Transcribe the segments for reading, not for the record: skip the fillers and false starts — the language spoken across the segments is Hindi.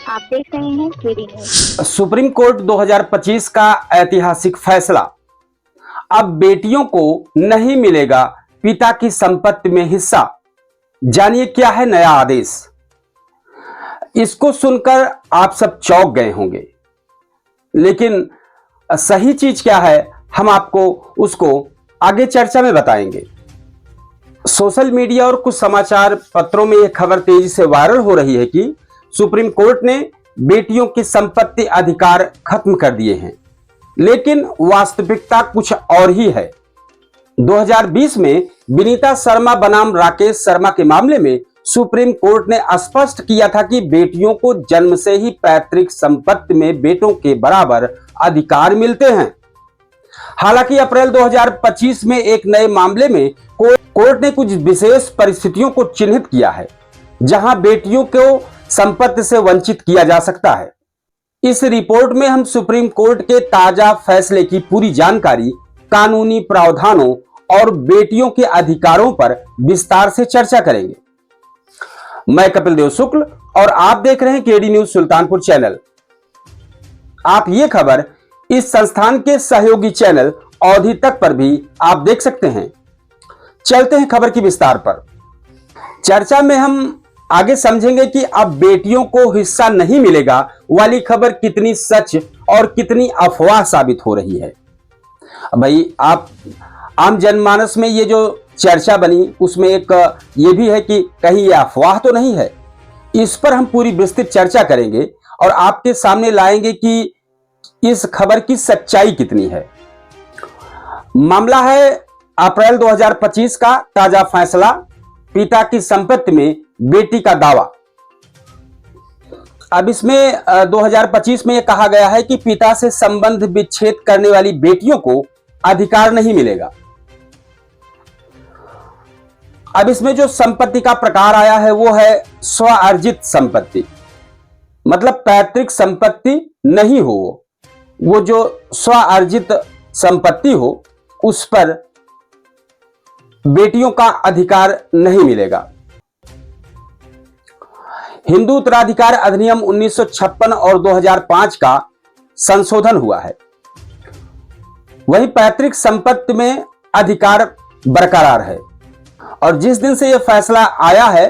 आप देख रहे हैं केडी न्यूज। सुप्रीम कोर्ट 2025 का ऐतिहासिक फैसला। अब बेटियों को नहीं मिलेगा पिता की संपत्ति में हिस्सा। जानिए क्या है नया आदेश। इसको सुनकर आप सब चौंक गए होंगे, लेकिन सही चीज क्या है हम आपको उसको आगे चर्चा में बताएंगे। सोशल मीडिया और कुछ समाचार पत्रों में यह खबर तेजी से वायरल हो रही है कि सुप्रीम कोर्ट ने बेटियों की संपत्ति अधिकार खत्म कर दिए हैं, लेकिन वास्तविकता कुछ और ही है। 2020 में विनीता शर्मा बनाम राकेश शर्मा के मामले में सुप्रीम कोर्ट ने स्पष्ट किया था कि बेटियों को जन्म से ही पैतृक संपत्ति में बेटों के बराबर अधिकार मिलते हैं। हालांकि अप्रैल 2025 में एक नए मामले में कोर्ट ने कुछ विशेष परिस्थितियों को चिन्हित किया है, जहां बेटियों को संपत्ति से वंचित किया जा सकता है। इस रिपोर्ट में हम सुप्रीम कोर्ट के ताजा फैसले की पूरी जानकारी, कानूनी प्रावधानों और बेटियों के अधिकारों पर विस्तार से चर्चा करेंगे। मैं कपिल देव शुक्ल और आप देख रहे हैं केडी न्यूज सुल्तानपुर चैनल। आप ये खबर इस संस्थान के सहयोगी चैनल अवधि तक पर भी आप देख सकते हैं। चलते हैं खबर की विस्तार पर। चर्चा में हम आगे समझेंगे कि अब बेटियों को हिस्सा नहीं मिलेगा वाली खबर कितनी सच और कितनी अफवाह साबित हो रही है। भाई आप आम जनमानस में ये जो चर्चा बनी उसमें एक ये भी है कि कहीं ये अफवाह तो नहीं है। इस पर हम पूरी विस्तृत चर्चा करेंगे और आपके सामने लाएंगे कि इस खबर की सच्चाई कितनी है। मामला है अप्रैल 2025 का ताजा फैसला, पिता की संपत्ति में बेटी का दावा। अब इसमें 2025 में यह कहा गया है कि पिता से संबंध विच्छेद करने वाली बेटियों को अधिकार नहीं मिलेगा। अब इसमें जो संपत्ति का प्रकार आया है वो है स्वअर्जित संपत्ति, मतलब पैतृक संपत्ति नहीं हो, वो जो स्वअर्जित संपत्ति हो उस पर बेटियों का अधिकार नहीं मिलेगा। हिंदू उत्तराधिकार अधिनियम 1956 और 2005 का संशोधन हुआ है। वहीं पैतृक संपत्ति में अधिकार बरकरार है और जिस दिन से यह फैसला आया है,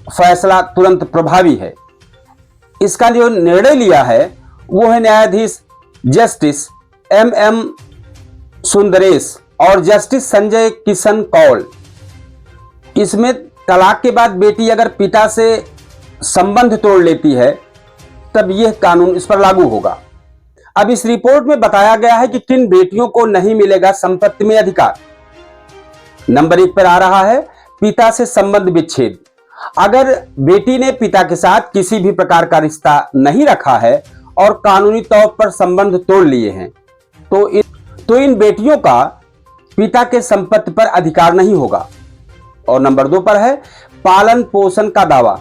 फैसला तुरंत प्रभावी है। इसका जो निर्णय लिया है वो है न्यायाधीश जस्टिस MM सुंदरेश और जस्टिस संजय किशन कौल। इसमें तलाक के बाद बेटी अगर पिता से संबंध तोड़ लेती है तब यह कानून इस पर लागू होगा। अब इस रिपोर्ट में बताया गया है कि किन बेटियों को नहीं मिलेगा संपत्ति में अधिकार। नंबर 1 पर आ रहा है पिता से संबंध विच्छेद। अगर बेटी ने पिता के साथ किसी भी प्रकार का रिश्ता नहीं रखा है और कानूनी तौर पर संबंध तोड़ लिए हैं तो इन बेटियों का पिता के संपत्ति पर अधिकार नहीं होगा। और नंबर 2 पर है पालन पोषण का दावा।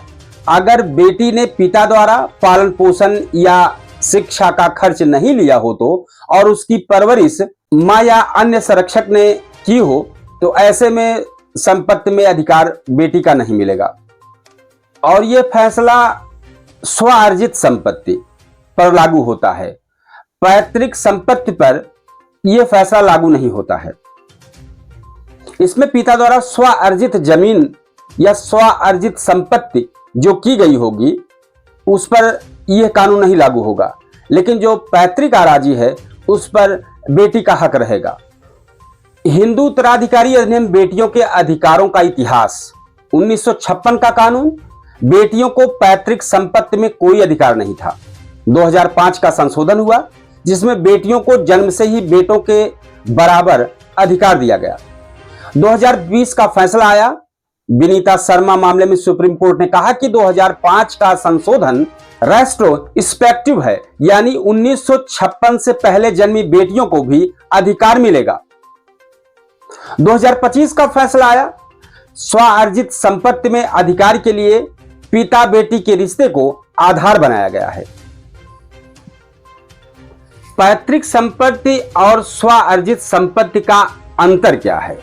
अगर बेटी ने पिता द्वारा पालन पोषण या शिक्षा का खर्च नहीं लिया हो और उसकी परवरिश मां या अन्य संरक्षक ने की हो तो ऐसे में संपत्ति में अधिकार बेटी का नहीं मिलेगा। और यह फैसला स्वअर्जित संपत्ति पर लागू होता है, पैतृक संपत्ति पर यह फैसला लागू नहीं होता है। इसमें पिता द्वारा स्वअर्जित जमीन या स्वअर्जित संपत्ति जो की गई होगी उस पर यह कानून नहीं लागू होगा, लेकिन जो पैतृक आराजी है उस पर बेटी का हक रहेगा। हिंदू उत्तराधिकारी अधिनियम बेटियों के अधिकारों का इतिहास। 1956 का कानून, बेटियों को पैतृक संपत्ति में कोई अधिकार नहीं था। 2005 का संशोधन हुआ जिसमें बेटियों को जन्म से ही बेटों के बराबर अधिकार दिया गया। 2020 का फैसला आया। विनीता शर्मा मामले में सुप्रीम कोर्ट ने कहा कि 2005 का संशोधन रेट्रोस्पेक्टिव है, यानी 1956 से पहले जन्मी बेटियों को भी अधिकार मिलेगा। 2025 का फैसला आया। स्वअर्जित संपत्ति में अधिकार के लिए पिता बेटी के रिश्ते को आधार बनाया गया है। पैतृक संपत्ति और स्वअर्जित संपत्ति का अंतर क्या है?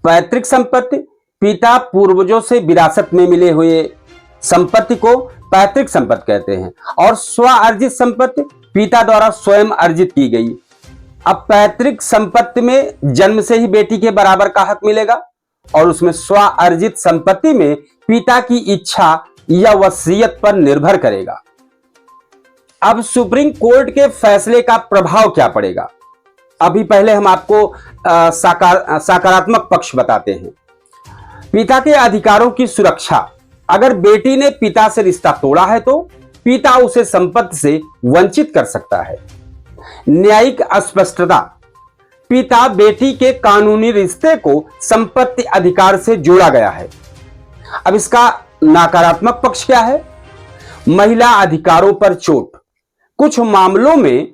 पैतृक संपत्ति पिता पूर्वजों से विरासत में मिले हुए संपत्ति को पैतृक संपत्ति कहते हैं और स्व अर्जित संपत्ति पिता द्वारा स्वयं अर्जित की गई। अब पैतृक संपत्ति में जन्म से ही बेटी के बराबर का हक मिलेगा और उसमें स्व अर्जित संपत्ति में पिता की इच्छा या वसीयत पर निर्भर करेगा। अब सुप्रीम कोर्ट के फैसले का प्रभाव क्या पड़ेगा? अभी पहले हम आपको सकारात्मक पक्ष बताते हैं। पिता के अधिकारों की सुरक्षा। अगर बेटी ने पिता से रिश्ता तोड़ा है तो पिता उसे संपत्ति से वंचित कर सकता है। न्यायिक अस्पष्टता। पिता बेटी के कानूनी रिश्ते को संपत्ति अधिकार से जोड़ा गया है। अब इसका नकारात्मक पक्ष क्या है? महिला अधिकारों पर चोट। कुछ मामलों में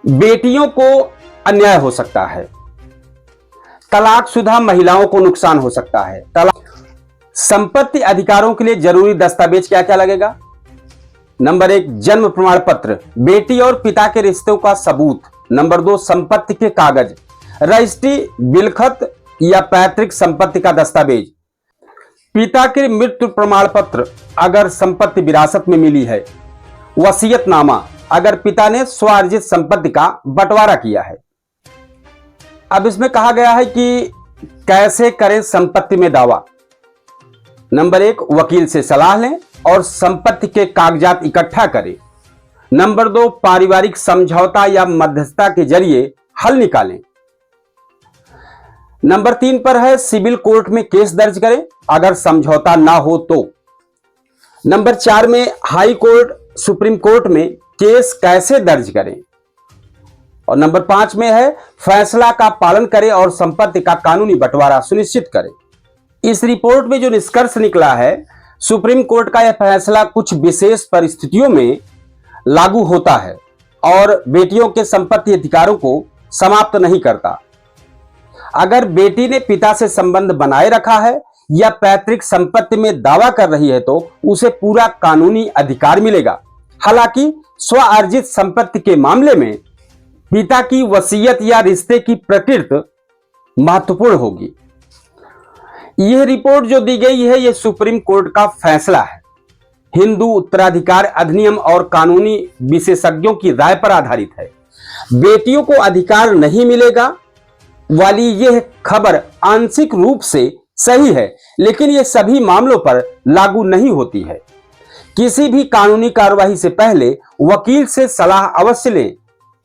बेटियों को अन्याय हो सकता है। तलाकशुदा महिलाओं को नुकसान हो सकता है। संपत्ति अधिकारों के लिए जरूरी दस्तावेज क्या क्या लगेगा? नंबर 1 जन्म प्रमाण पत्र, बेटी और पिता के रिश्तों का सबूत। नंबर 2 संपत्ति के कागज, रजिस्ट्री, बिलखत या पैतृक संपत्ति का दस्तावेज। पिता के मृत्यु प्रमाण पत्र अगर संपत्ति विरासत में मिली है। वसीयतनामा अगर पिता ने स्वार्जित संपत्ति का बंटवारा किया है। अब इसमें कहा गया है कि कैसे करें संपत्ति में दावा। नंबर 1 वकील से सलाह लें और संपत्ति के कागजात इकट्ठा करें। नंबर 2 पारिवारिक समझौता या मध्यस्थता के जरिए हल निकालें। नंबर 3 पर है सिविल कोर्ट में केस दर्ज करें अगर समझौता ना हो तो। नंबर 4 में हाई कोर्ट, सुप्रीम कोर्ट में केस कैसे दर्ज करें। और नंबर 5 में है फैसला का पालन करें और संपत्ति का कानूनी बंटवारा सुनिश्चित करें। इस रिपोर्ट में जो निष्कर्ष निकला है, सुप्रीम कोर्ट का यह फैसला कुछ विशेष परिस्थितियों में लागू होता है और बेटियों के संपत्ति अधिकारों को समाप्त नहीं करता। अगर बेटी ने पिता से संबंध बनाए रखा है या पैतृक संपत्ति में दावा कर रही है तो उसे पूरा कानूनी अधिकार मिलेगा। हालांकि स्व अर्जित संपत्ति के मामले में पिता की वसीयत या रिश्ते की प्रकृति महत्वपूर्ण होगी। यह रिपोर्ट जो दी गई है, यह सुप्रीम कोर्ट का फैसला है। हिंदू उत्तराधिकार अधिनियम और कानूनी विशेषज्ञों की राय पर आधारित है। बेटियों को अधिकार नहीं मिलेगा वाली यह खबर आंशिक रूप से सही है, लेकिन यह सभी मामलों पर लागू नहीं होती है। किसी भी कानूनी कार्रवाई से पहले वकील से सलाह अवश्य लें।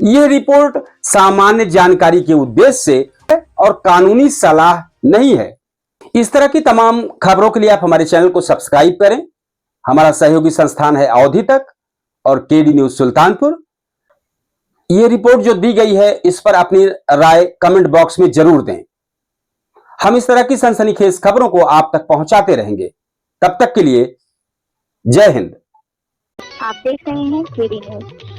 यह रिपोर्ट सामान्य जानकारी के उद्देश्य से है और कानूनी सलाह नहीं है। इस तरह की तमाम खबरों के लिए आप हमारे चैनल को सब्सक्राइब करें। हमारा सहयोगी संस्थान है अवधि तक और केडी न्यूज सुल्तानपुर। यह रिपोर्ट जो दी गई है, इस पर अपनी राय कमेंट बॉक्स में जरूर दें। हम इस तरह की सनसनीखेज खबरों को आप तक पहुंचाते रहेंगे। तब तक के लिए जय हिंद। आप देख रहे हैं केडी न्यूज।